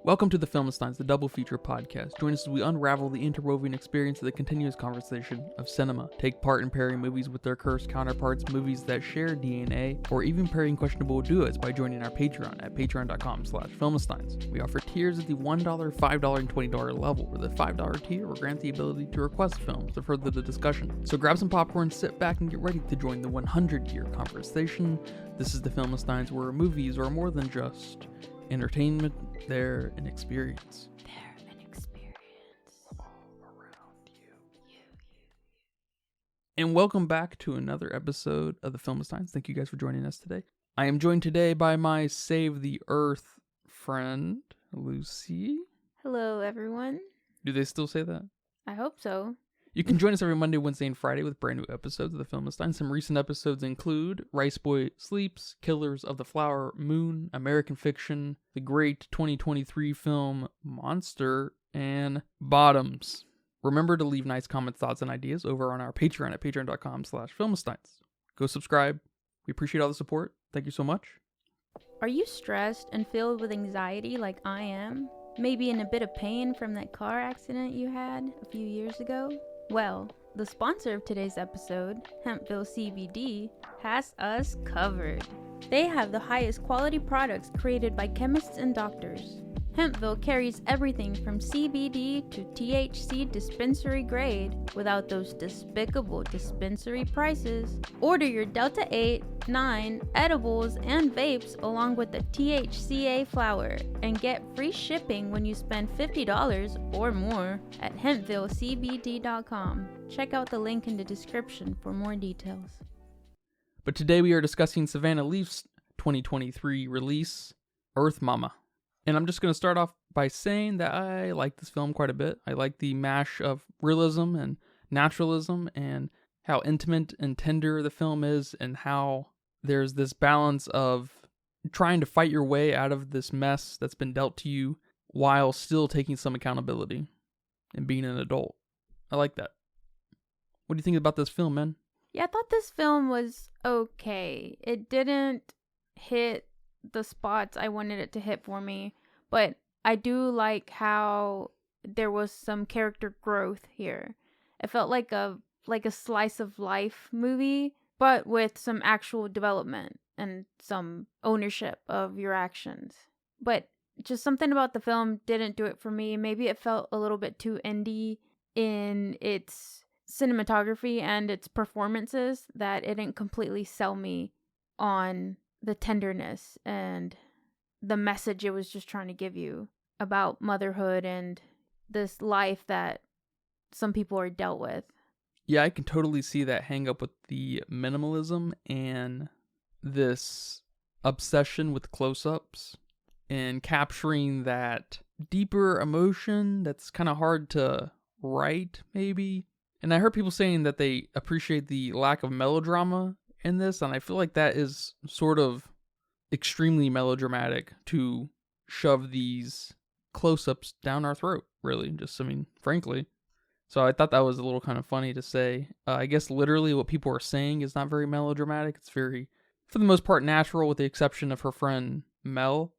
Welcome to the Filmsteins, the double feature podcast. Join us as we unravel the interwoven experience of the continuous conversation of cinema. Take part in pairing movies with their cursed counterparts, movies that share DNA, or even pairing questionable duos by joining our Patreon at patreon.com/Filmsteins. We offer tiers at the $1, $5, and $20 level, where the $5 tier will grant the ability to request films to further the discussion. So grab some popcorn, sit back, and get ready to join the 100-year conversation. This is the Filmsteins, where movies are more than just entertainment, they're an experience. They're an experience. All around you. And welcome back to another episode of the Filmsteins. Thank you guys for joining us today. I am joined today by my Save the Earth friend, Lucy. Hello, everyone. Do they still say that? I hope so. You can join us every Monday, Wednesday, and Friday with brand new episodes of the Filmsteins. Some recent episodes include Rice Boy Sleeps, Killers of the Flower Moon, American Fiction, the great 2023 film Monster, and Bottoms. Remember to leave nice comments, thoughts, and ideas over on our Patreon at patreon.com/Filmsteins. Go subscribe. We appreciate all the support. Thank you so much. Are you stressed and filled with anxiety like I am? Maybe in a bit of pain from that car accident you had a few years ago? Well, the sponsor of today's episode, Hempville CBD, has us covered. They have the highest quality products created by chemists and doctors. Hempville carries everything from CBD to THC dispensary grade without those despicable dispensary prices. Order your Delta 8, 9 edibles and vapes along with the THCA flower and get free shipping when you spend $50 or more at hempvillecbd.com. Check out the link in the description for more details. But today we are discussing Savanah Leaf's 2023 release, Earth Mama. And I'm just going to start off by saying that I like this film quite a bit. I like the mash of realism and naturalism and how intimate and tender the film is and how there's this balance of trying to fight your way out of this mess that's been dealt to you while still taking some accountability and being an adult. I like that. What do you think about this film, man? Yeah, I thought this film was okay. It didn't hit the spots I wanted it to hit for me, but I do like how there was some character growth here. It felt like a slice of life movie, but with some actual development and some ownership of your actions. But just something about the film didn't do it for me. Maybe it felt a little bit too indie in its cinematography and its performances, that it didn't completely sell me on the tenderness and the message it was just trying to give you about motherhood and this life that some people are dealt with. Yeah, I can totally see that hang up with the minimalism and this obsession with close-ups and capturing that deeper emotion that's kind of hard to write, maybe. And I heard people saying that they appreciate the lack of melodrama in this, and I feel like that is sort of extremely melodramatic to shove these close-ups down our throat, really. Frankly. So I thought that was a little kind of funny to say. I guess literally what people are saying is not very melodramatic. It's very, for the most part, natural, with the exception of her friend Mel.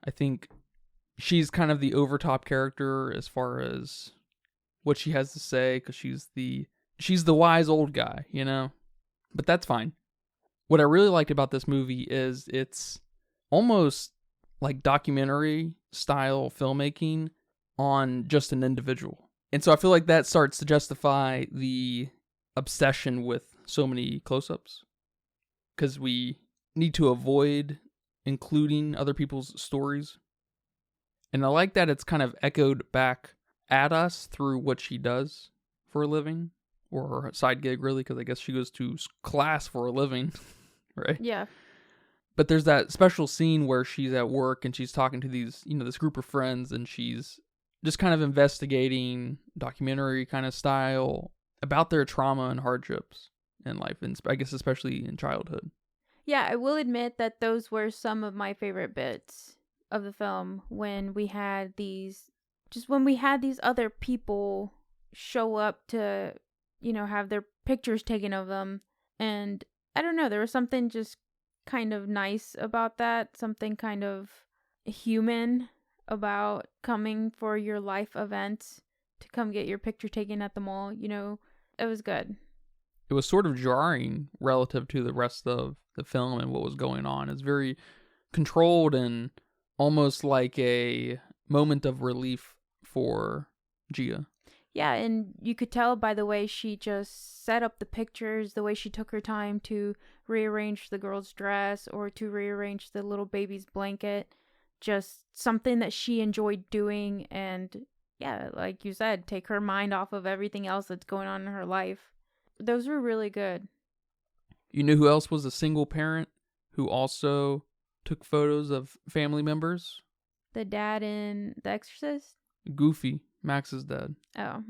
I think she's kind of the overtop character as far as what she has to say, because she's the wise old guy, you know? But that's fine. What I really liked about this movie is it's almost like documentary style filmmaking on just an individual. And so I feel like that starts to justify the obsession with so many close-ups, because we need to avoid including other people's stories. And I like that it's kind of echoed back at us through what she does for a living. Or her side gig, really, because I guess she goes to class for a living, right? Yeah. But there's that special scene where she's at work and she's talking to these, this group of friends, and she's just kind of investigating documentary kind of style about their trauma and hardships in life, and I guess especially in childhood. Yeah, I will admit that those were some of my favorite bits of the film, when we had these other people show up to have their pictures taken of them. And I don't know, there was something just kind of nice about that, something kind of human about coming for your life events to come get your picture taken at the mall. It was good. It was sort of jarring relative to the rest of the film and what was going on. It's very controlled and almost like a moment of relief for Gia. Yeah, and you could tell by the way she just set up the pictures, the way she took her time to rearrange the girl's dress or to rearrange the little baby's blanket. Just something that she enjoyed doing, and yeah, like you said, take her mind off of everything else that's going on in her life. Those were really good. You know who else was a single parent who also took photos of family members? The dad in The Exorcist? Goofy, Max's dad. Oh.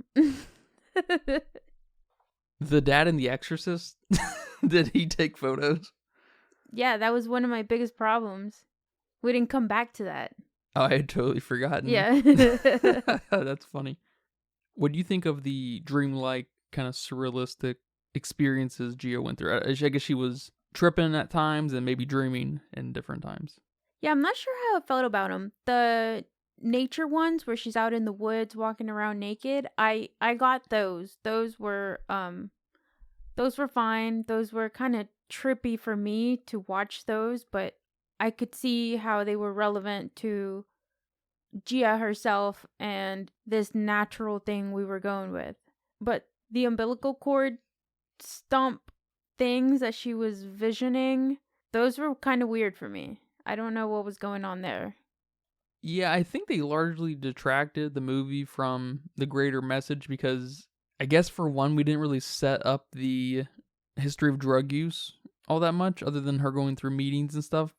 The dad in The Exorcist? Did he take photos? Yeah, that was one of my biggest problems. We didn't come back to that. Oh, I had totally forgotten. Yeah. That's funny. What do you think of the dreamlike, kind of surrealistic experiences Gia went through? I guess she was tripping at times and maybe dreaming in different times. Yeah, I'm not sure how I felt about them. The nature ones where she's out in the woods walking around naked, I got those. Those were fine. Those were kind of trippy for me to watch those, but I could see how they were relevant to Gia herself and this natural thing we were going with. But the umbilical cord stump things that she was visioning, those were kind of weird for me. I don't know what was going on there. Yeah, I think they largely detracted the movie from the greater message because I guess for one, we didn't really set up the history of drug use all that much other than her going through meetings and stuff.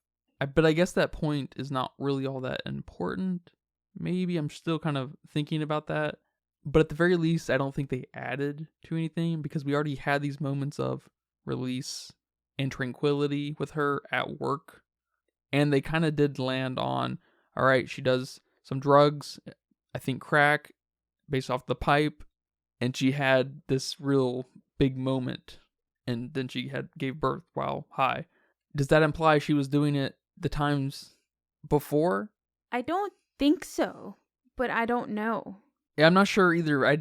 But I guess that point is not really all that important. Maybe I'm still kind of thinking about that. But at the very least, I don't think they added to anything because we already had these moments of release and tranquility with her at work. And they kind of did land on, all right, she does some drugs, I think crack, based off the pipe. And she had this real big moment. And then she gave birth while high. Does that imply she was doing it the times before? I don't think so, but I don't know. Yeah, I'm not sure either.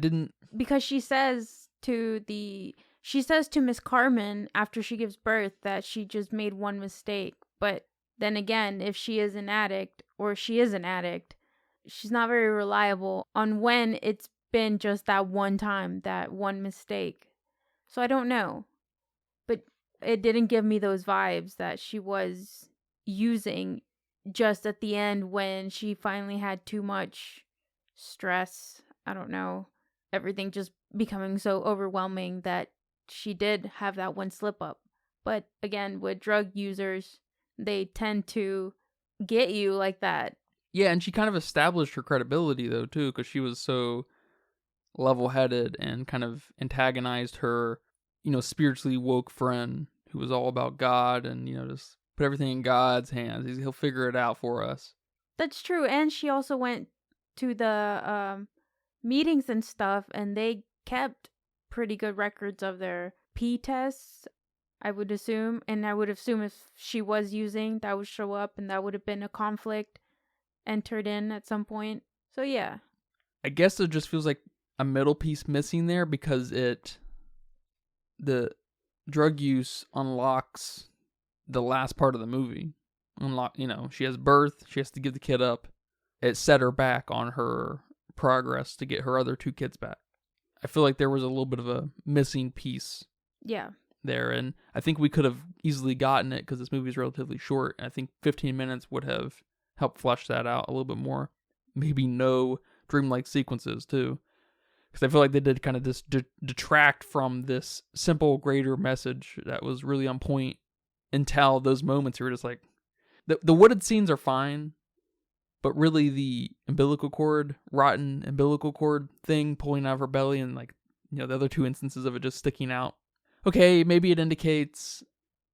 Because she says to Miss Carmen after she gives birth that she just made one mistake. But then again, if she is an addict, she's not very reliable on when it's been just that one time, that one mistake. So I don't know. But it didn't give me those vibes that she was using just at the end when she finally had too much stress. I don't know. Everything just becoming so overwhelming that she did have that one slip up. But again, with drug users, they tend to get you like that. Yeah, and she kind of established her credibility though too, because she was so level-headed and kind of antagonized her, spiritually woke friend who was all about God and, just put everything in God's hands. He'll figure it out for us. That's true. And she also went to the meetings and stuff, and they kept pretty good records of their pee tests, I would assume. And I would assume if she was using, that would show up, and that would have been a conflict entered in at some point. So yeah. I guess it just feels like a middle piece missing there because the drug use unlocks the last part of the movie. She has birth, she has to give the kid up. It set her back on her progress to get her other two kids back. I feel like there was a little bit of a missing piece. Yeah. There, and I think we could have easily gotten it because this movie is relatively short. And I think 15 minutes would have helped flesh that out a little bit more. Maybe no dreamlike sequences too, because I feel like they did kind of just detract from this simple greater message that was really on point until those moments were just like the wooded scenes are fine, but really the rotten umbilical cord thing pulling out of her belly and the other two instances of it just sticking out. Okay, maybe it indicates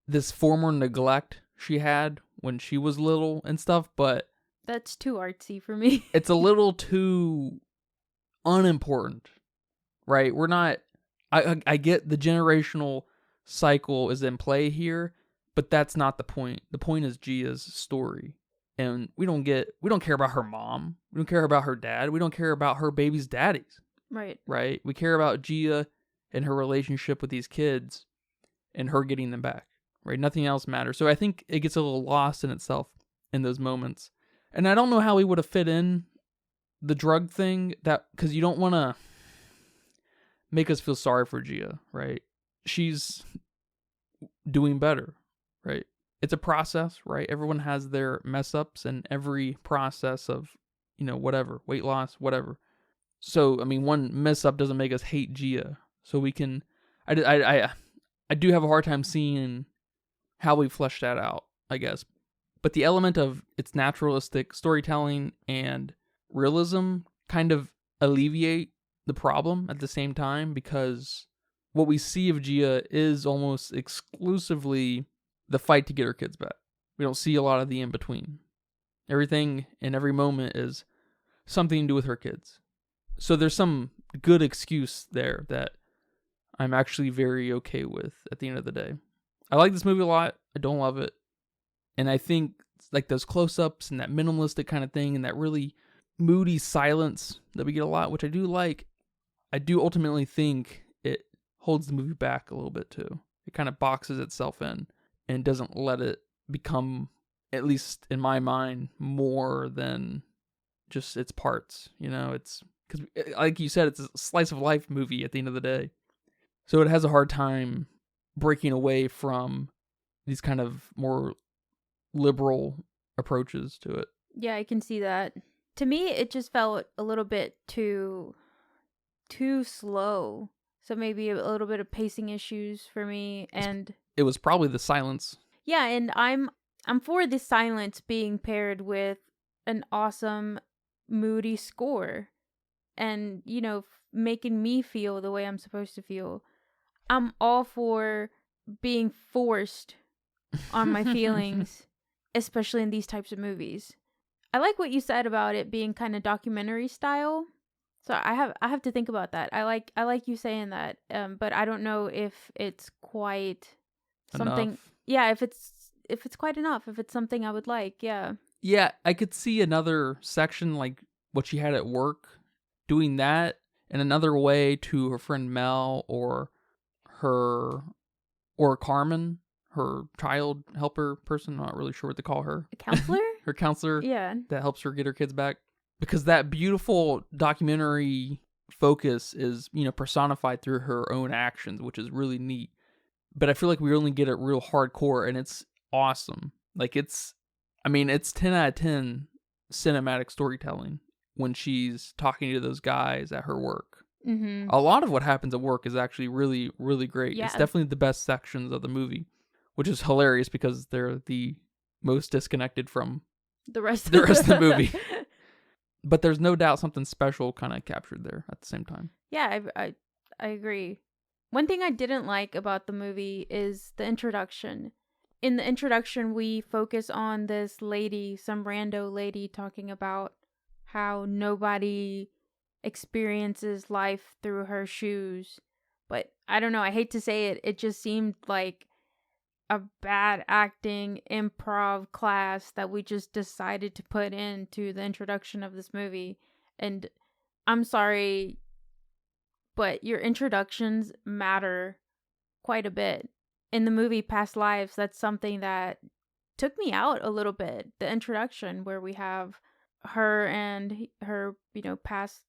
this former neglect she had when she was little and stuff, but that's too artsy for me. It's a little too unimportant, right? We're not, I get the generational cycle is in play here, but that's not the point. The point is Gia's story. And we don't care about her mom. We don't care about her dad. We don't care about her baby's daddies. Right. Right? We care about Gia and her relationship with these kids and her getting them back. Right? Nothing else matters. So I think it gets a little lost in itself in those moments. And I don't know how we would have fit in the drug thing, that because you don't want to make us feel sorry for Gia, right? She's doing better, right? It's a process, right? Everyone has their mess ups and every process of, whatever, weight loss, whatever. So, I mean, one mess up doesn't make us hate Gia. So we can, I do have a hard time seeing how we flesh that out, I guess. But the element of its naturalistic storytelling and realism kind of alleviate the problem at the same time, because what we see of Gia is almost exclusively the fight to get her kids back. We don't see a lot of the in-between. Everything in every moment is something to do with her kids. So there's some good excuse there that I'm actually very okay with at the end of the day. I like this movie a lot. I don't love it. And I think like those close-ups and that minimalistic kind of thing and that really moody silence that we get a lot, which I do like, I do ultimately think it holds the movie back a little bit too. It kind of boxes itself in and doesn't let it become, at least in my mind, more than just its parts. It's because, like you said, it's a slice of life movie at the end of the day. So it has a hard time breaking away from these kind of more liberal approaches to it. Yeah, I can see that. To me, it just felt a little bit too slow. So maybe a little bit of pacing issues for me, and it was probably the silence. Yeah, and I'm for the silence being paired with an awesome moody score, and making me feel the way I'm supposed to feel. I'm all for being forced on my feelings, especially in these types of movies. I like what you said about it being kind of documentary style. So I have to think about that. I like you saying that, but I don't know if it's quite something. Enough. Yeah, if it's quite enough. If it's something I would like, yeah. Yeah, I could see another section like what she had at work, doing that in another way to her friend Mel or Carmen, her child helper person. I'm not really sure what to call her. A counselor? Her counselor. Yeah. That helps her get her kids back. Because that beautiful documentary focus is, personified through her own actions, which is really neat. But I feel like we only get it real hardcore, and it's awesome. Like, it's 10 out of 10 cinematic storytelling when she's talking to those guys at her work. Mm-hmm. A lot of what happens at work is actually really, really great. Yeah. It's definitely the best sections of the movie, which is hilarious because they're the most disconnected from the rest of the movie. But there's no doubt something special kind of captured there at the same time. Yeah, I agree. One thing I didn't like about the movie is the introduction. In the introduction, we focus on this lady, some rando lady, talking about how nobody experiences life through her shoes. But I don't know, I hate to say it, it just seemed like a bad acting improv class that we just decided to put into the introduction of this movie. And I'm sorry, but your introductions matter quite a bit. In the movie Past Lives, that's something that took me out a little bit. The introduction where we have her and her, past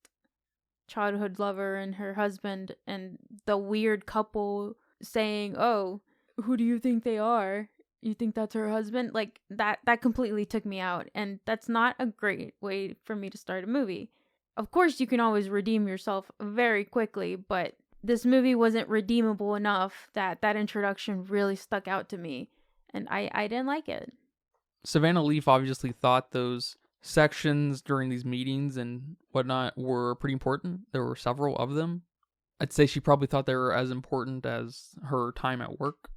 childhood lover and her husband and the weird couple saying, "Oh, who do you think they are? You think that's her husband?" Like that completely took me out, and that's not a great way for me to start a movie. Of course, you can always redeem yourself very quickly, but this movie wasn't redeemable enough that introduction really stuck out to me, and I didn't like it. Savanah Leaf obviously thought those sections during these meetings and whatnot were pretty important. There were several of them. I'd say she probably thought they were as important as her time at work.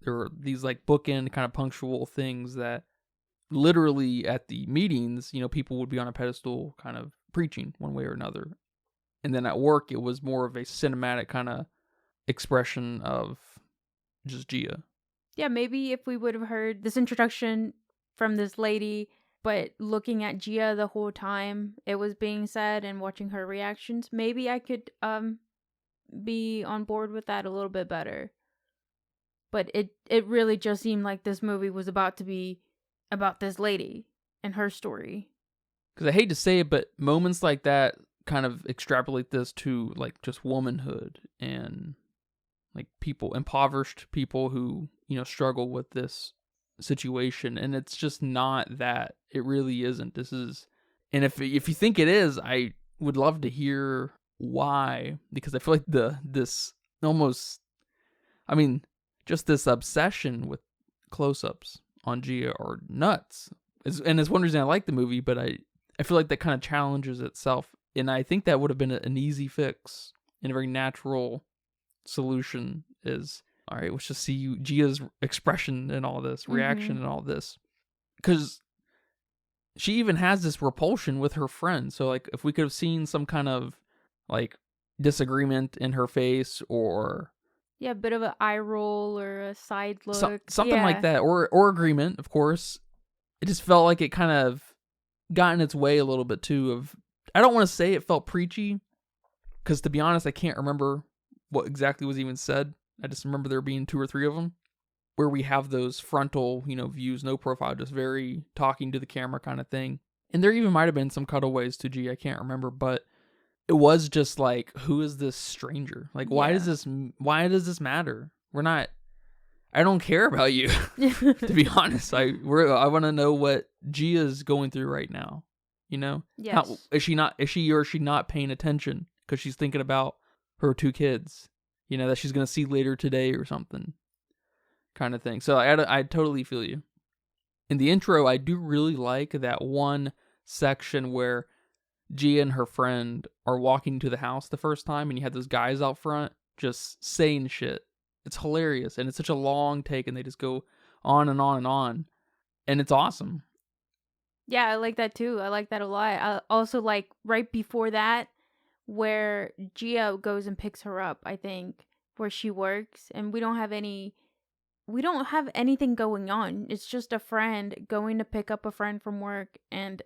There were these like bookend kind of punctual things that literally at the meetings, people would be on a pedestal kind of preaching one way or another. And then at work, it was more of a cinematic kind of expression of just Gia. Yeah, maybe if we would have heard this introduction from this lady But looking at Gia the whole time it was being said and watching her reactions, maybe I could be on board with that a little bit better. But it really just seemed like this movie was about to be about this lady and her story. Because I hate to say it, but moments like that kind of extrapolate this to like just womanhood and like people, impoverished people who, struggle with this situation. And it's just not that. It really isn't. This is, and if you think it is, I would love to hear why, because I feel like this almost, I mean, just this obsession with close-ups on Gia are nuts. And it's one reason I like the movie, but I feel like that kind of challenges itself. And I think that would have been an easy fix and a very natural solution is, all right, let's just see Gia's expression and all this, reaction and all this. Because she even has this repulsion with her friend. So, like, if we could have seen some kind of, like, disagreement in her face or... Yeah, a bit of an eye roll or a side look. Something like that. Or agreement, of course. It just felt like it kind of got in its way a little bit, too, of... I don't want to say it felt preachy, because to be honest, I can't remember what exactly was even said. I just remember there being 2 or 3 of them, where we have those frontal, views, no profile, just very talking to the camera kind of thing. And there even might have been some cutaways to G, I can't remember, but it was just like, who is this stranger? Like, why does this matter? I don't care about you, to be honest. I want to know what Gia is going through right now. Yes. Is she not paying attention because she's thinking about her 2 kids, that she's going to see later today or something kind of thing. So I totally feel you. In the intro, I do really like that one section where Gia and her friend are walking to the house the first time, and you have those guys out front just saying shit. It's hilarious, and it's such a long take, and they just go on and on and on, and it's awesome. Yeah, I like that too. I like that a lot. I also like right before that, where Gia goes and picks her up, I think, where she works, and we don't have anything going on. It's just a friend going to pick up a friend from work, and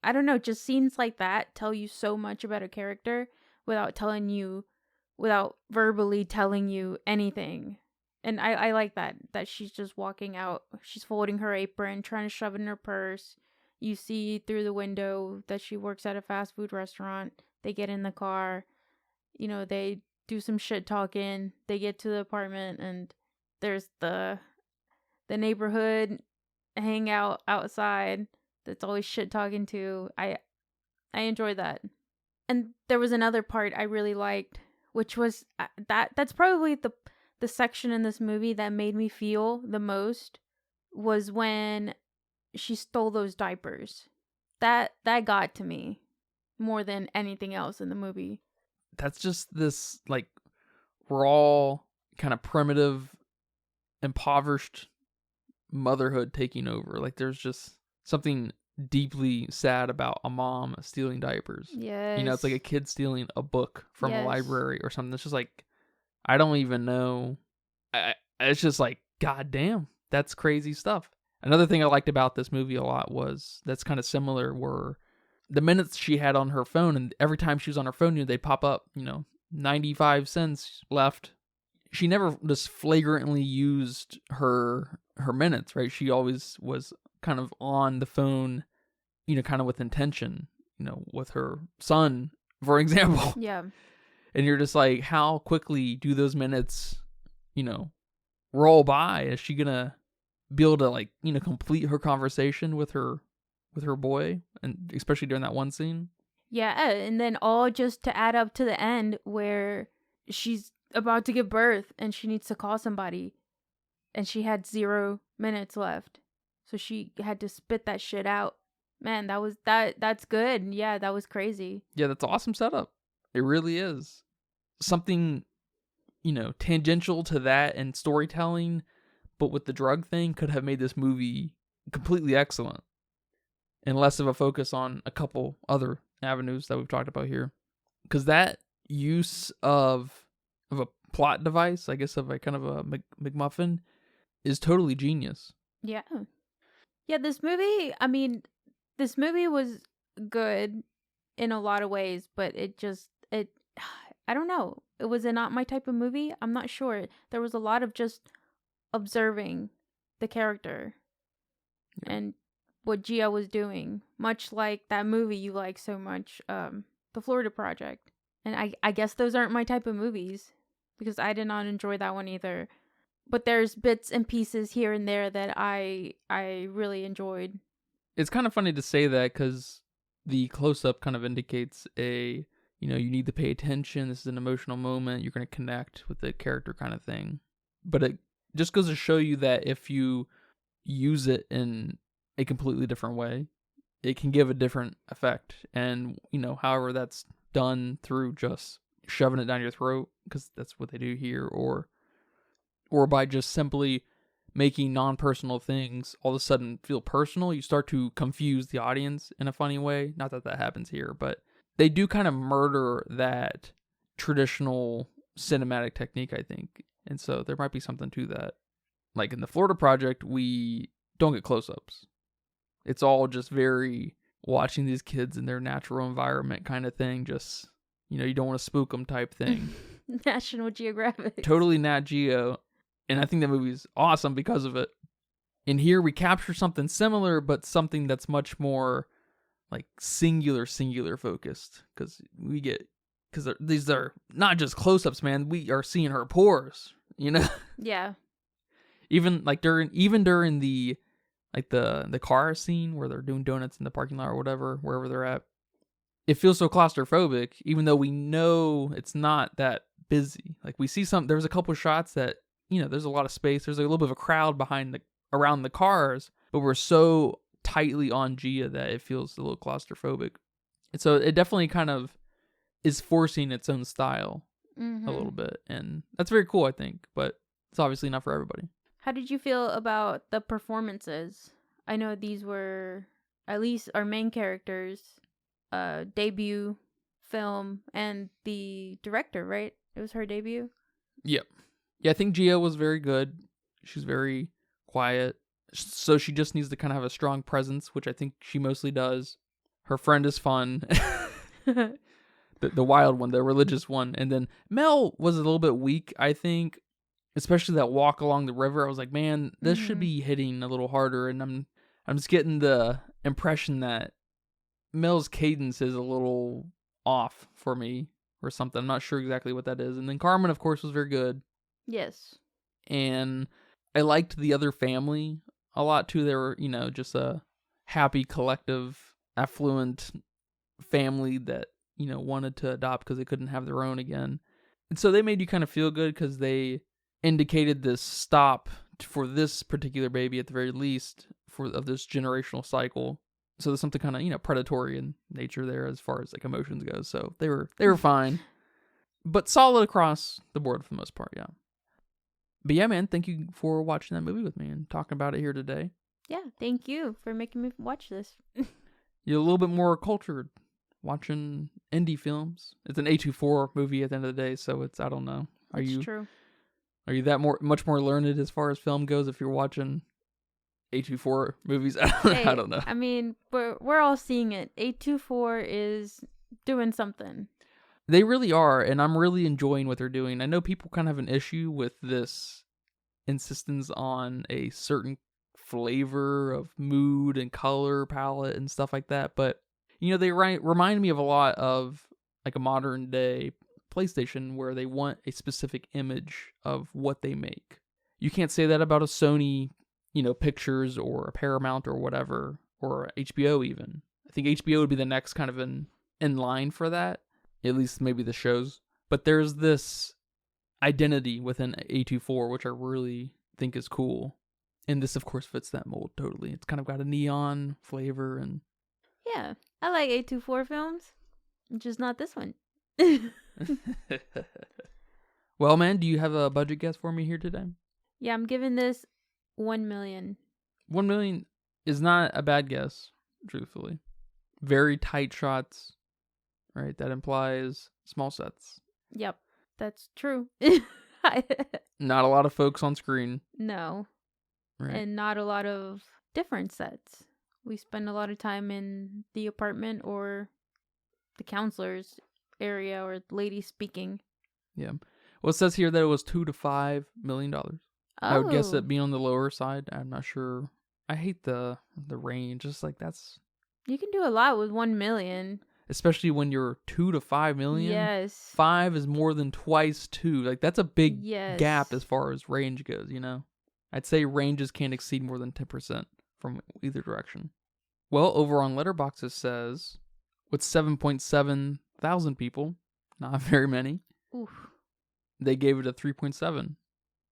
I don't know, just scenes like that tell you so much about a character without verbally telling you anything. And I like that she's just walking out. She's folding her apron, trying to shove it in her purse. You see through the window that she works at a fast food restaurant. They get in the car. They do some shit talking. They get to the apartment, and there's the neighborhood hangout outside that's always shit talking to. I enjoyed that. And there was another part I really liked, which was that's probably the section in this movie that made me feel the most, was when she stole those diapers. That got to me more than anything else in the movie. That's just this, like, raw, kind of primitive, impoverished motherhood taking over. Like, there's just something deeply sad about a mom stealing diapers. Yes. It's like a kid stealing a book from a library or something. It's just like, I don't even know. It's just like, God damn, that's crazy stuff. Another thing I liked about this movie a lot was, that's kind of similar, were the minutes she had on her phone, and every time she was on her phone, they'd pop up, 95 cents left. She never just flagrantly used her minutes, right? She always was kind of on the phone, kind of with intention, with her son, for example. Yeah. And you're just like, how quickly do those minutes, roll by? Is she gonna be able to, like, complete her conversation with her boy, and especially during that one scene? Yeah, and then all just to add up to the end where she's about to give birth and she needs to call somebody, and she had 0 minutes left, so she had to spit that shit out. Man, that's good. Yeah, that was crazy. Yeah, that's awesome setup. It really is. Something, tangential to that and storytelling, but with the drug thing, could have made this movie completely excellent, and less of a focus on a couple other avenues that we've talked about here. Because that use of a plot device, I guess, of a kind of a MacGuffin, is totally genius. Yeah. Yeah, this movie, I mean, This movie was good in a lot of ways, but it I don't know. It was not my type of movie. I'm not sure. There was a lot of just observing the character and what Gia was doing, much like that movie you like so much, The Florida Project. And I guess those aren't my type of movies because I did not enjoy that one either. But there's bits and pieces here and there that I really enjoyed. It's kind of funny to say that because the close-up kind of indicates you need to pay attention. This is an emotional moment. You're going to connect with the character kind of thing. But it just goes to show you that if you use it in a completely different way, it can give a different effect. And, however that's done through just shoving it down your throat, because that's what they do here, or by just simply making non-personal things all of a sudden feel personal, you start to confuse the audience in a funny way. Not that happens here, but they do kind of murder that traditional cinematic technique, I think. And so there might be something to that. Like in the Florida Project, we don't get close-ups. It's all just very watching these kids in their natural environment kind of thing. Just, you don't want to spook them type thing. National Geographic. Totally Nat Geo. And I think that movie's awesome because of it. In here, we capture something similar, but something that's much more like singular focused. Because these are not just close-ups, man. We are seeing her pores, Yeah. Even during the car scene where they're doing donuts in the parking lot or whatever, wherever they're at, it feels so claustrophobic, even though we know it's not that busy. Like we see there's a couple shots that, there's a lot of space. There's a little bit of a crowd around the cars, but we're so tightly on Gia that it feels a little claustrophobic. And so it definitely kind of is forcing its own style a little bit. And that's very cool, I think, but it's obviously not for everybody. How did you feel about the performances? I know these were, at least our main characters' debut film, and the director, right? It was her debut? Yep. Yeah, I think Gia was very good. She's very quiet. So she just needs to kind of have a strong presence, which I think she mostly does. Her friend is fun. The wild one, the religious one. And then Mel was a little bit weak, I think. Especially that walk along the river. I was like, man, this should be hitting a little harder. And I'm just getting the impression that Mel's cadence is a little off for me or something. I'm not sure exactly what that is. And then Carmen, of course, was very good. Yes. And I liked the other family a lot too. They were, just a happy, collective, affluent family that, wanted to adopt because they couldn't have their own again. And so they made you kind of feel good because they indicated this stop for this particular baby at the very least of this generational cycle. So there's something kind of, predatory in nature there as far as like emotions go. So they were fine, but solid across the board for the most part. Yeah. But yeah, man, thank you for watching that movie with me and talking about it here today. Yeah. Thank you for making me watch this. You're a little bit more cultured watching indie films. It's an A24 movie at the end of the day. So it's, I don't know. That's true. Are you that much more learned as far as film goes if you're watching A24 movies? I don't know. I mean, we're all seeing it. A24 is doing something. They really are, and I'm really enjoying what they're doing. I know people kind of have an issue with this insistence on a certain flavor of mood and color palette and stuff like that, but they remind me of a lot of like a modern day PlayStation where they want a specific image of what they make. You can't say that about a Sony, Pictures or a Paramount or whatever, or HBO even. I think HBO would be the next kind of in line for that, at least maybe the shows. But there's this identity within A24, which I really think is cool. And this, of course, fits that mold totally. It's kind of got a neon flavor. And yeah, I like A24 films, just not this one. Well, man, do you have a budget guess for me here today? Yeah, I'm giving this 1 million. 1 million is not a bad guess, truthfully. Very tight shots, right? That implies small sets. Yep, that's true. Not a lot of folks on screen. No. Right. And not a lot of different sets, We spend a lot of time in the apartment or the counselor's area or lady speaking. Yeah. Well, it says here that it was $2 to $5 million. I would guess it being on the lower side. I'm not sure. I hate the range. Just like that's. You can do a lot with 1 million. Especially when you're 2 to 5 million. Yes. 5 is more than twice 2. Like that's a big Yes. gap as far as range goes, you know? I'd say ranges can't exceed more than 10% from either direction. Well, over on Letterboxd it says, with 7.7 thousand people, not very many, Oof. they gave it a 3.7.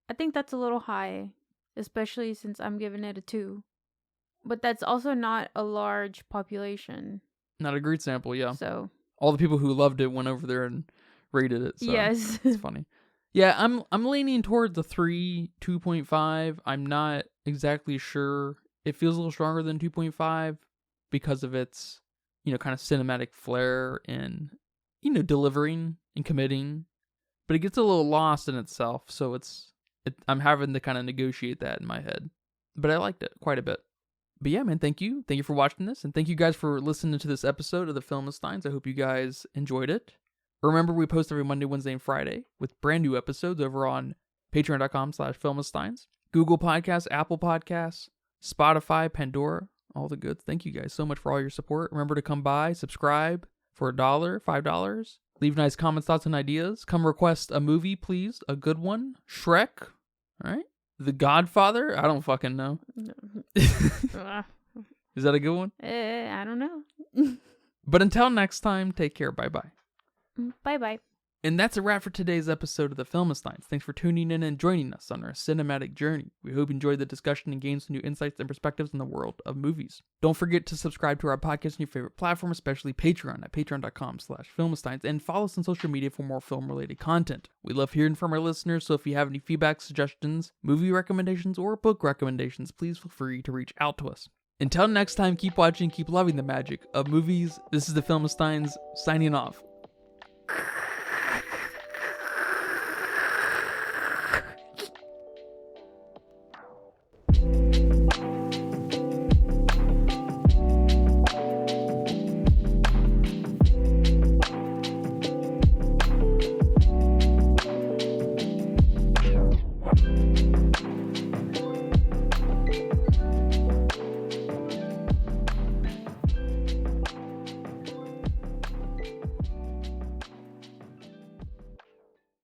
I think that's a little high, especially since I'm giving it a 2. But that's also not a large population. Not a great sample, yeah. So all the people who loved it went over there and rated it. So yes. It's funny. Yeah, I'm leaning toward the 3, 2.5. I'm not exactly sure. It feels a little stronger than 2.5 because of its, kind of cinematic flair and, delivering and committing. But it gets a little lost in itself, so I'm having to kind of negotiate that in my head. But I liked it quite a bit. But yeah, man, thank you. Thank you for watching this, and thank you guys for listening to this episode of the Filmistines. I hope you guys enjoyed it. Remember, we post every Monday, Wednesday, and Friday with brand new episodes over on patreon.com/Filmistines, Google Podcasts, Apple Podcasts, Spotify, Pandora, all the goods. Thank you guys so much for all your support. Remember to come by, subscribe for $1, $5. Leave nice comments, thoughts, and ideas. Come request a movie, please. A good one. Shrek. All right. The Godfather? I don't fucking know. Is that a good one? I don't know. But until next time, take care. Bye-bye. Bye-bye. And that's a wrap for today's episode of the Filmistines. Thanks for tuning in and joining us on our cinematic journey. We hope you enjoyed the discussion and gained some new insights and perspectives in the world of movies. Don't forget to subscribe to our podcast on your favorite platform, especially Patreon at patreon.com/Filmistines, and follow us on social media for more film-related content. We love hearing from our listeners, so if you have any feedback, suggestions, movie recommendations, or book recommendations, please feel free to reach out to us. Until next time, keep watching, keep loving the magic of movies. This is the Filmistines signing off.